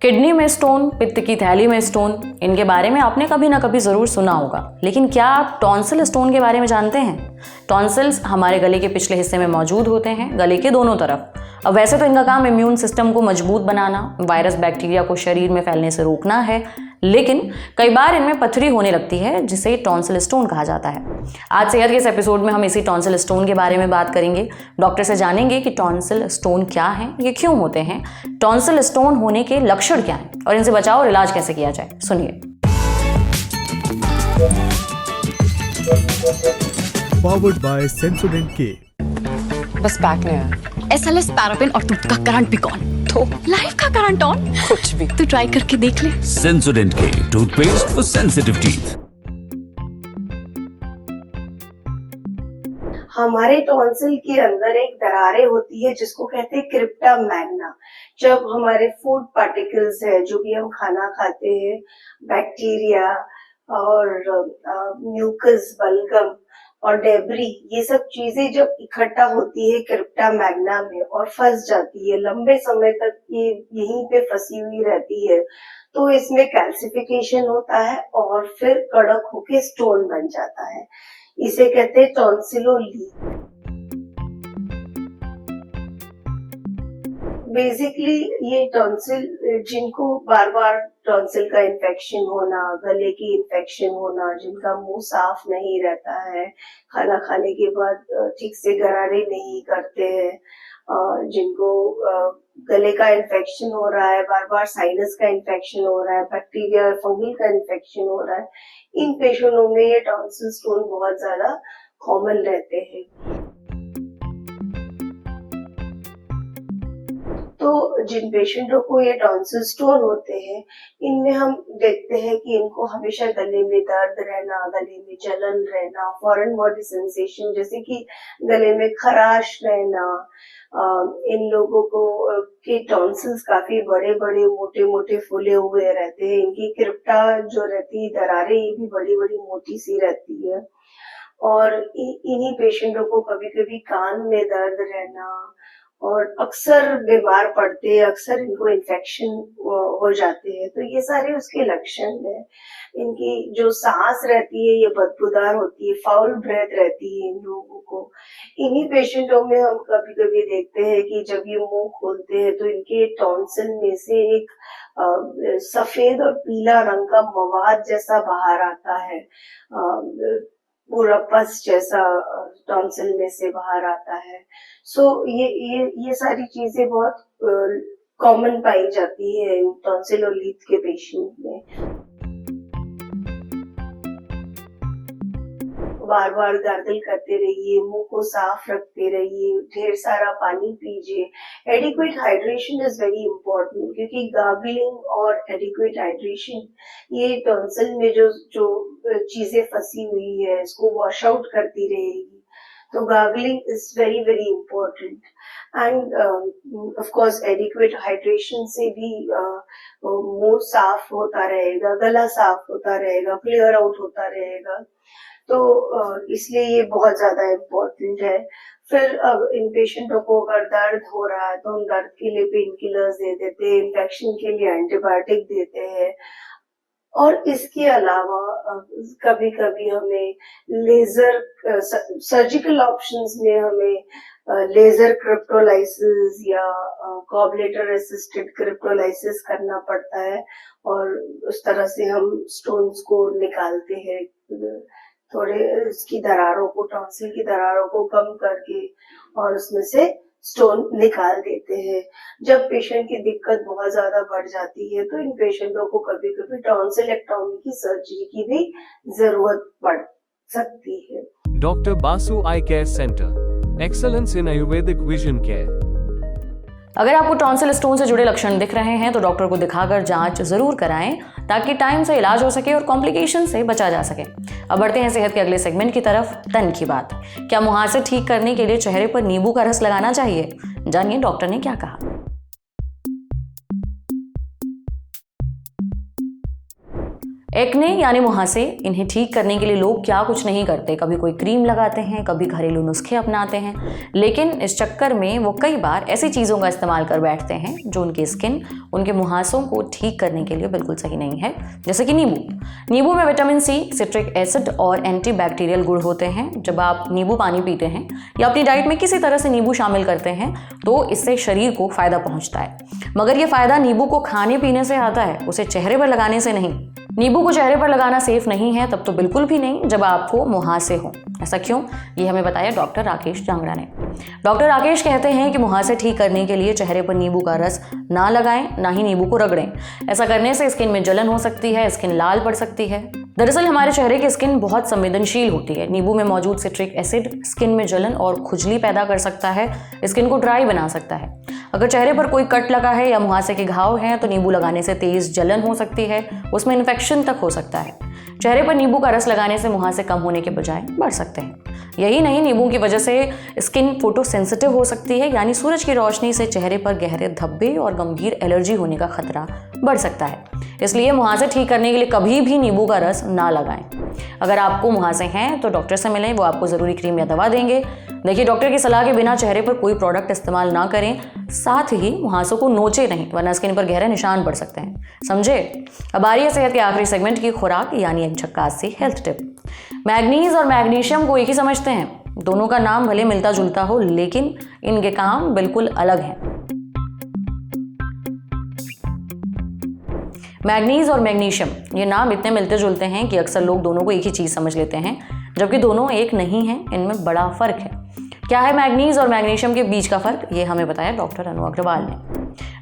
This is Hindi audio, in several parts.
किडनी में स्टोन, पित्त की थैली में स्टोन, इनके बारे में आपने कभी ना कभी ज़रूर सुना होगा। लेकिन क्या आप टॉन्सिल स्टोन के बारे में जानते हैं? टॉन्सिल्स हमारे गले के पिछले हिस्से में मौजूद होते हैं, गले के दोनों तरफ। अब वैसे तो इनका काम इम्यून सिस्टम को मजबूत बनाना, वायरस बैक्टीरिया को शरीर में फैलने से रोकना है, लेकिन कई बार इनमें पथरी होने लगती है जिसे टॉन्सिल स्टोन कहा जाता है। आज सेहत के इस एपिसोड में हम इसी टॉन्सिल स्टोन के बारे में बात करेंगे। डॉक्टर से जानेंगे कि टॉन्सिल स्टोन क्या है, ये क्यों होते हैं, टॉन्सिल स्टोन होने के लक्षण क्या हैं और इनसे बचाव और इलाज कैसे किया जाए। सुनिए। Powered by Sensodyne K। बस पैक नहीं है। SLS पैराफिन और दूध का करंट भी कौन? तो लाइफ का करंट ऑन? कुछ भी। तो ट्राई करके देख ले। Sensodyne K toothpaste for sensitive teeth. हमारे टॉन्सिल के अंदर एक दरारें होती है जिसको कहते हैं क्रिप्टा मैग्ना। जब हमारे फूड पार्टिकल्स है, जो भी हम खाना खाते हैं, बैक्टीरिया और म्यूकस, बल्गम और डेब्री, ये सब चीजें जब इकट्ठा होती है क्रिप्टा मैग्ना में और फंस जाती है, लंबे समय तक ये यहीं पे फंसी हुई रहती है, तो इसमें कैल्सिफिकेशन होता है और फिर कड़क होके स्टोन बन जाता है। इसे कहते हैं टॉन्सिलोलीथ। बेसिकली ये टॉन्सिल, जिनको बार बार टॉन्सिल का इन्फेक्शन होना, गले की इन्फेक्शन होना, जिनका मुंह साफ नहीं रहता है, खाना खाने के बाद ठीक से गरारे नहीं करते हैं, जिनको गले का इन्फेक्शन हो रहा है, बार बार साइनस का इन्फेक्शन हो रहा है, बैक्टीरिया फंगल का इन्फेक्शन हो रहा है, इन पेशेंटों में ये टॉन्सिल स्टोन बहुत ज्यादा कॉमन रहते हैं। तो जिन पेशेंटों को ये टॉन्सिल स्टोन होते हैं, इनमें हम देखते हैं कि इनको हमेशा गले में दर्द रहना, गले में जलन रहना, फॉरेन बॉडी सेंसेशन जैसे कि गले में खराश रहना, इन लोगों को के टॉन्सिल्स काफी बड़े बड़े मोटे मोटे फूले हुए रहते हैं, इनकी क्रिप्टा जो रहती है, दरारें, ये भी बड़ी बड़ी मोटी सी रहती है। और इन्हीं पेशेंटों को कभी कभी कान में दर्द रहना, और अक्सर बीमार पड़ते हैं, अक्सर इनको इन्फेक्शन हो जाते हैं। तो ये सारे उसके लक्षण हैं। इनकी जो सांस रहती है ये बदबूदार होती है, फाउल ब्रेथ रहती है इन लोगों को। इन्हीं पेशेंटों में हम कभी कभी देखते हैं कि जब ये मुंह खोलते हैं तो इनके टॉन्सिल में से एक सफेद और पीला रंग का मवाद जैसा बाहर आता है, पूरा पस जैसा टॉन्सिल में से बाहर आता है। सो ये सारी चीजें बहुत कॉमन पाई जाती है टॉन्सिलोलीथ के पेशेंट में। बार बार गार्गल करते रहिए, मुंह को साफ रखते रहिए, ढेर सारा पानी पीजिए। Adequate hydration is very important, क्योंकि गार्गलिंग और एडिक्वेट हाइड्रेशन ये टॉन्सिल में जो चीजें फंसी हुई है इसको वॉश आउट करती रहेगी। तो gargling is very very important. End of course adequate hydration से भी मुंह साफ होता रहेगा, गला साफ होता रहेगा, क्लियर आउट होता रहेगा। तो इसलिए ये बहुत ज्यादा इम्पोर्टेंट है। फिर अब इन पेशेंटों को अगर दर्द हो रहा है तो हम दर्द के लिए पेन किलर्स दे देते हैं, इन्फेक्शन के लिए एंटीबायोटिक देते हैं। और इसके अलावा कभी कभी हमें लेजर सर्जिकल ऑप्शंस में हमें लेजर क्रिप्टोलाइसिस या गॉबलेटर असिस्टेड क्रिप्टोलाइसिस करना पड़ता है, और उस तरह से हम स्टोन्स को निकालते हैं, थोड़े इसकी दरारों को, टॉन्सिल की दरारों को कम करके, और उसमें से स्टोन निकाल देते हैं। जब पेशेंट की दिक्कत बहुत ज्यादा बढ़ जाती है तो इन पेशेंटों को कभी कभी टॉन्सिलेक्टोमी की सर्जरी की भी जरूरत पड़ सकती है। डॉक्टर बासु आई केयर सेंटर, एक्सेलेंस इन आयुर्वेदिक विजन केयर। अगर आपको टॉन्सिल स्टोन से जुड़े लक्षण दिख रहे हैं तो डॉक्टर को दिखाकर जांच जरूर कराएं, ताकि टाइम से इलाज हो सके और कॉम्प्लिकेशन से बचा जा सके। अब बढ़ते हैं सेहत के अगले सेगमेंट की तरफ, तन की बात। क्या मुहासे ठीक करने के लिए चेहरे पर नींबू का रस लगाना चाहिए? जानिए डॉक्टर ने क्या कहा। एक्ने यानी मुहासे, इन्हें ठीक करने के लिए लोग क्या कुछ नहीं करते, कभी कोई क्रीम लगाते हैं, कभी घरेलू नुस्खे अपनाते हैं, लेकिन इस चक्कर में वो कई बार ऐसी चीज़ों का इस्तेमाल कर बैठते हैं जो उनकी स्किन, उनके मुहासों को ठीक करने के लिए बिल्कुल सही नहीं है। जैसे कि नींबू में विटामिन सी, सिट्रिक एसिड और एंटीबैक्टीरियल गुण होते हैं। जब आप नींबू पानी पीते हैं या अपनी डाइट में किसी तरह से नींबू शामिल करते हैं तो इससे शरीर को फायदा पहुंचता है, मगर यह फायदा नींबू को खाने पीने से आता है, उसे चेहरे पर लगाने से नहीं। नींबू को चेहरे पर लगाना सेफ नहीं है, तब तो बिल्कुल भी नहीं जब आपको मुहासे हो। ऐसा क्यों, ये हमें बताया डॉक्टर राकेश जांगड़ा ने। डॉक्टर राकेश कहते हैं कि मुहासे ठीक करने के लिए चेहरे पर नींबू का रस ना लगाएं, ना ही नींबू को रगड़ें। ऐसा करने से स्किन में जलन हो सकती है, स्किन लाल पड़ सकती है। दरअसल हमारे चेहरे की स्किन बहुत संवेदनशील होती है। नींबू में मौजूद सिट्रिक एसिड स्किन में जलन और खुजली पैदा कर सकता है, स्किन को ड्राई बना सकता है। अगर चेहरे पर कोई कट लगा है या मुहासे के घाव हैं तो नींबू लगाने से तेज जलन हो सकती है, उसमें इन्फेक्शन तक हो सकता है। चेहरे पर नींबू का रस लगाने से मुहासे कम होने के बजाय बढ़ सकते हैं। यही नहीं, नींबू की वजह से स्किन फोटो सेंसिटिव हो सकती है, यानी सूरज की रोशनी से चेहरे पर गहरे धब्बे और गंभीर एलर्जी होने का खतरा बढ़ सकता है। इसलिए मुहासे ठीक करने के लिए कभी भी नींबू का रस ना लगाएं। अगर आपको मुहासे हैं तो डॉक्टर से मिलें, वो आपको ज़रूरी क्रीम या दवा देंगे। देखिए, डॉक्टर की सलाह के बिना चेहरे पर कोई प्रोडक्ट इस्तेमाल ना करें, साथ ही मुहासों को नोचे नहीं, वरना स्किन पर गहरे निशान पड़ सकते हैं। समझे? अब आ रही है सेहत के आखिरी सेगमेंट की खुराक, यानी एक झक्कास सी हेल्थ टिप। मैग्नीज और मैग्नीशियम को एक ही समझते हैं। दोनों का नाम भले मिलता जुलता हो, लेकिन इनके काम बिल्कुल अलग हैं। मैग्नीज और मैग्नीशियम, ये नाम इतने मिलते जुलते हैं कि अक्सर लोग दोनों को एक ही चीज़ समझ लेते हैं, जबकि दोनों एक नहीं हैं। इनमें बड़ा फ़र्क है। क्या है मैग्नीज और मैग्नीशियम के बीच का फ़र्क, ये हमें बताया डॉक्टर अनु अग्रवाल ने।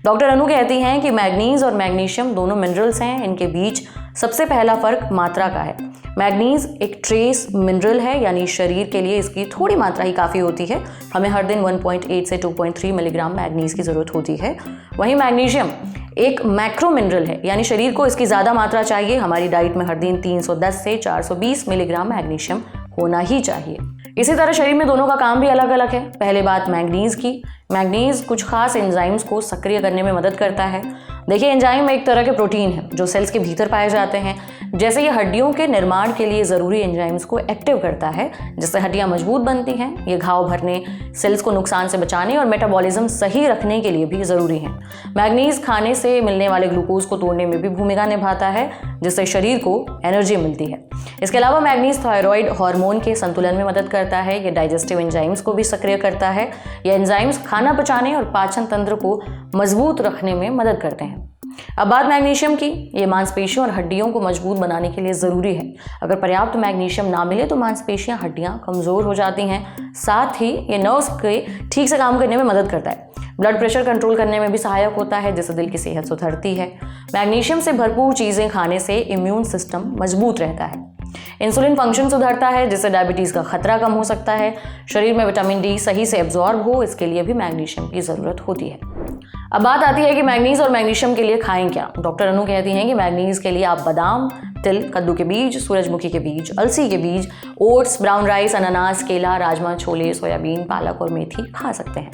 डॉक्टर अनु कहती हैं कि मैग्नीज और मैग्नीशियम दोनों मिनरल्स हैं। इनके बीच सबसे पहला फ़र्क मात्रा का है। मैग्नीज एक ट्रेस मिनरल है, यानी शरीर के लिए इसकी थोड़ी मात्रा ही काफ़ी होती है। हमें हर दिन 1.8 से 2.3 मिलीग्राम मैग्नीज की ज़रूरत होती है। वहीं मैग्नीशियम एक मैक्रो मिनरल है, यानी शरीर को इसकी ज़्यादा मात्रा चाहिए। हमारी डाइट में हर दिन 310 से 420 मिलीग्राम मैग्नीशियम होना ही चाहिए। इसी तरह शरीर में दोनों का काम भी अलग अलग है। पहले बात मैग्नीज की। मैग्नीज कुछ खास एंजाइम्स को सक्रिय करने में मदद करता है। देखिए, एंजाइम एक तरह के प्रोटीन है जो सेल्स के भीतर पाए जाते हैं। जैसे ये हड्डियों के निर्माण के लिए ज़रूरी एंजाइम्स को एक्टिव करता है, जिससे हड्डियां मजबूत बनती हैं। ये घाव भरने, सेल्स को नुकसान से बचाने और मेटाबॉलिज्म सही रखने के लिए भी ज़रूरी है। मैग्नीज खाने से मिलने वाले ग्लूकोज को तोड़ने में भी भूमिका निभाता है, जिससे शरीर को एनर्जी मिलती है। इसके अलावा मैग्नीज थायराइड हार्मोन के संतुलन में मदद करता है। ये डाइजेस्टिव एंजाइम्स को भी सक्रिय करता है। ये एंजाइम्स खाना पचाने और पाचन तंत्र को मजबूत रखने में मदद करते हैं। अब बात मैग्नीशियम की। ये मांसपेशियों और हड्डियों को मजबूत बनाने के लिए ज़रूरी है। अगर पर्याप्त मैग्नीशियम ना मिले तो मांसपेशियां, हड्डियां कमज़ोर हो जाती हैं। साथ ही ये नर्व्स के ठीक से काम करने में मदद करता है। ब्लड प्रेशर कंट्रोल करने में भी सहायक होता है, जिससे दिल की सेहत सुधरती है। मैग्नीशियम से भरपूर चीज़ें खाने से इम्यून सिस्टम मजबूत रहता है। इंसुलिन फंक्शन सुधरता है, जिससे डायबिटीज़ का खतरा कम हो सकता है। शरीर में विटामिन डी सही से एब्जॉर्ब हो, इसके लिए भी मैग्नीशियम की ज़रूरत होती है। अब बात आती है कि मैग्नीज और मैग्नीशियम के लिए खाएं क्या। डॉक्टर अनु कहती हैं कि मैग्नीज के लिए आप बादाम, तिल, कद्दू के बीज, सूरजमुखी के बीज, अलसी के बीज, ओट्स, ब्राउन राइस, अनानास, केला, राजमा, छोले, सोयाबीन, पालक और मेथी खा सकते हैं।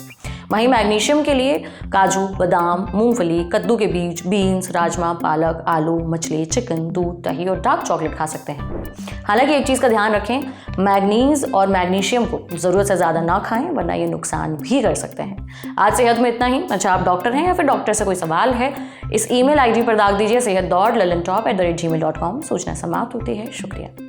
वहीं मैग्नीशियम के लिए काजू, बादाम, मूंगफली, कद्दू के बीज, बीन्स, राजमा, पालक, आलू, मछली, चिकन, दूध, दही और डार्क चॉकलेट खा सकते हैं। हालांकि एक चीज़ का ध्यान रखें, मैग्नीज और मैग्नीशियम को ज़रूरत से ज़्यादा ना खाएं, वरना ये नुकसान भी कर सकते हैं। आज सेहत में इतना ही। अच्छा, आप डॉक्टर हैं या फिर डॉक्टर से कोई सवाल है, इस email ID पर दाग दीजिए sehat.lalantop@gmail.com। सूचना समाप्त होती है। शुक्रिया।